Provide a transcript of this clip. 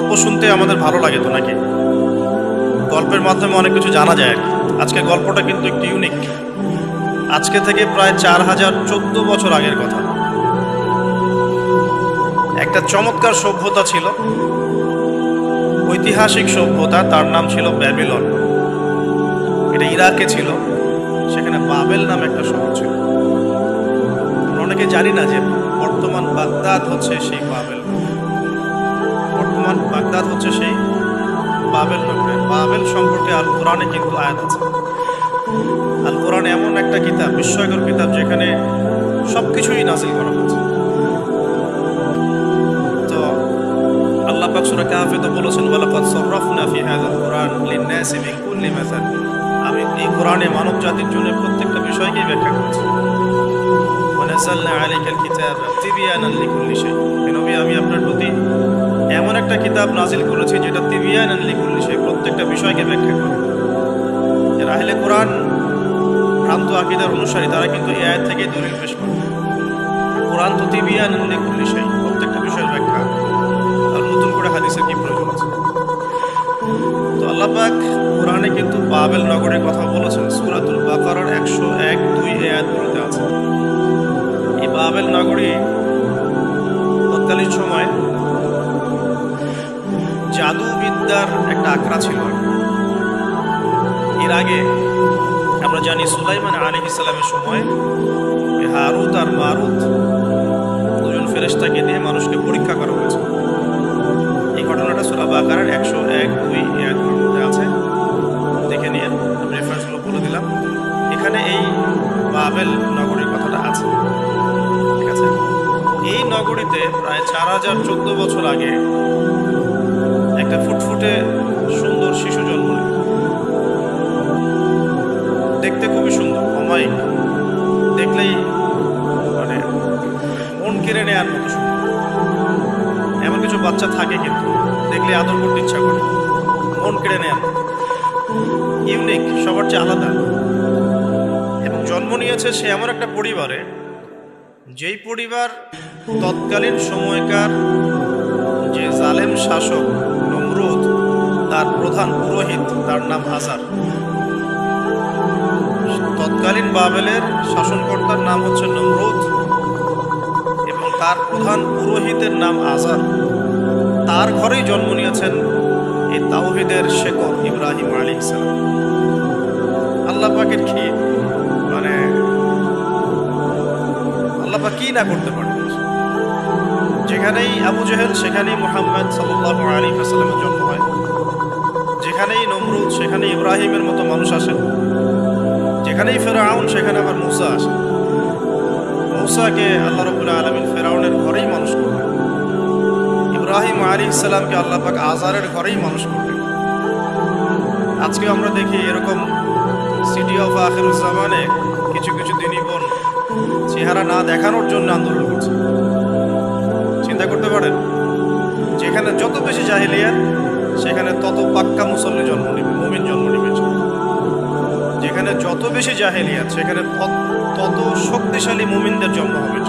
গল্প শুনতে আমাদের ভালো লাগে তো নাকি? গল্পের মাধ্যমে অনেক কিছু জানা যায় আর কি। আজকে গল্পটা কিন্তু একটু ইউনিক। আজকে থেকে প্রায় 4014 বছর আগের কথা। একটা চমৎকার সভ্যতা ছিল, ঐতিহাসিক সভ্যতা, তার নাম ছিল ব্যাবিলন। এটা ইরাকে ছিল। সেখানে বাবেল নামে একটা শহর ছিল। আমরা অনেকে জানি না যে বর্তমান বাগদাদ হচ্ছে সেই বাবেল। বর্তমান বাগদাদ হচ্ছে সেই বাবেল নগরে। বাবেল সম্পর্কে আল কোরআনে কিন্তু আয়াত আছে। আল কোরআন এমন একটা কিতাব, বিস্ময়কর কিতাব, যেখানে সবকিছুই নাজিল করা হয়েছে। তো আল্লাহ পাক সূরা কাহফে তো বলেছেন, ওয়ালাকাদ সাররাফনা ফি হাযাল কুরআন লিন-নাসি মিন কুল্লি মাসাল। আমি এই কোরআনে মানব জাতির জন্য প্রত্যেকটা বিষয়কেই ব্যাখ্যা করেছি। ওয়া নাযালনা আলাইকাল কিতাবা তিবয়ানান লিকুল্লি শাই। নবী, আমি আপনার প্রতি এমন একটা কিতাব নাজিল করেছি যেটা তিবয়ানান লিকুল্লি শাই, প্রত্যেকটা বিষয়কে ব্যাখ্যা করে। যারা আহলে কোরআন, ভ্রান্ত আকীদার অনুসারী, তারা কিন্তু এই আয়াত থেকে দলিল পেশ করে। কোরআন তো তিবয়ানান লিকুল্লি শাই, প্রত্যেকটা বিষয়ের ব্যাখ্যা। আর নতুন করে হাদিসের কি প্রয়োজন আছে? তো আল্লাহ পাক কোরআনে কিন্তু বাবেল নগরের কথা বলেছেন। সূরাতুল বাকারার 101-2 আয়াতগুলোতে আছে। এই বাবেল নগরী তৎকালীন সময় জাদুবিদ্যার একটা আখড়া ছিল। এর আগে আমরা জানি সুলাইমান আলাইহিস সালামের সময় হারুত আর মারুত দুজন ফেরেশতাকে দিয়ে মানুষকে পরীক্ষা করা হয়েছে। এই ঘটনাটা সূরা বাকারার 101-2 আয়াতের মধ্যে আছে, দেখে নিয়ে আমি রেফারেন্সগুলো বলে দিলাম। এখানে এই বাবেল নগরীর কথাটা আছে, ঠিক আছে? এই নগরীতে প্রায় 4014 বছর আগে একটা ফুটফুটে সুন্দর শিশু জন্ম নেয়। দেখতে খুবই সুন্দর, অমায়িক, দেখলেই মানে মন কেড়ে নেওয়ার মতো সুন্দর। এমন কিছু বাচ্চা থাকে কিন্তু দেখলে আদর করতে ইচ্ছা করে, মন কেড়ে নেওয়ার মতো, ইউনিক, সবার চেয়ে আলাদা। এবং জন্ম নিয়েছে সে এমন একটা পরিবারে, যেই পরিবার তৎকালীন সময়কার যে জালেম শাসক নমরুদ, তার প্রধান পুরোহিত, তার নাম আজার। তৎকালীন বাবেলের শাসনকর্তার নাম হচ্ছে নমরুদ এবং তার প্রধান পুরোহিতের নাম আজার। তার ঘরেই জন্ম নিয়েছেন এই তাওহীদের শেকড় ইব্রাহিম আলাইহিস সালাম। আল্লাহ পাকের কি মানে আল্লাহ পাক কি না করতে পারেন? যেখানেই আবু জেহেল সেখানেই মুহাম্মদ সাল্লাল্লাহু আলাইহি ওয়াসাল্লামের জন্ম হয়। যেখানেই নমরুদ সেখানেই ইব্রাহিমের মতো মানুষ আসেন। যেখানেই ফেরাউন সেখানে আবার মূসা আসে। মূসাকে আল্লাহ রাব্বুল আলামিন ফেরাউনের ঘরেই মানুষ করলেন। ইব্রাহিম আলাইহিস সালামকে আল্লাহ পাক আজারের ঘরেই মানুষ করলেন। আজকে আমরা দেখি এরকম সিটি অফ আখিরুজ জামানে কিছু কিছু দিনী বোন চেহারা না দেখানোর জন্য আন্দোলন করছে। চিন্তা করতে পারেন, যেখানে যত বেশি জাহিলিয়াত সেখানে তত পাক্কা মুসল্লি জন্ম নেবে, মুমিন জন্ম নেবে। যেখানে যত বেশি জাহিলিয়াত সেখানে তত শক্তিশালী মুমিনদের জন্ম হবে।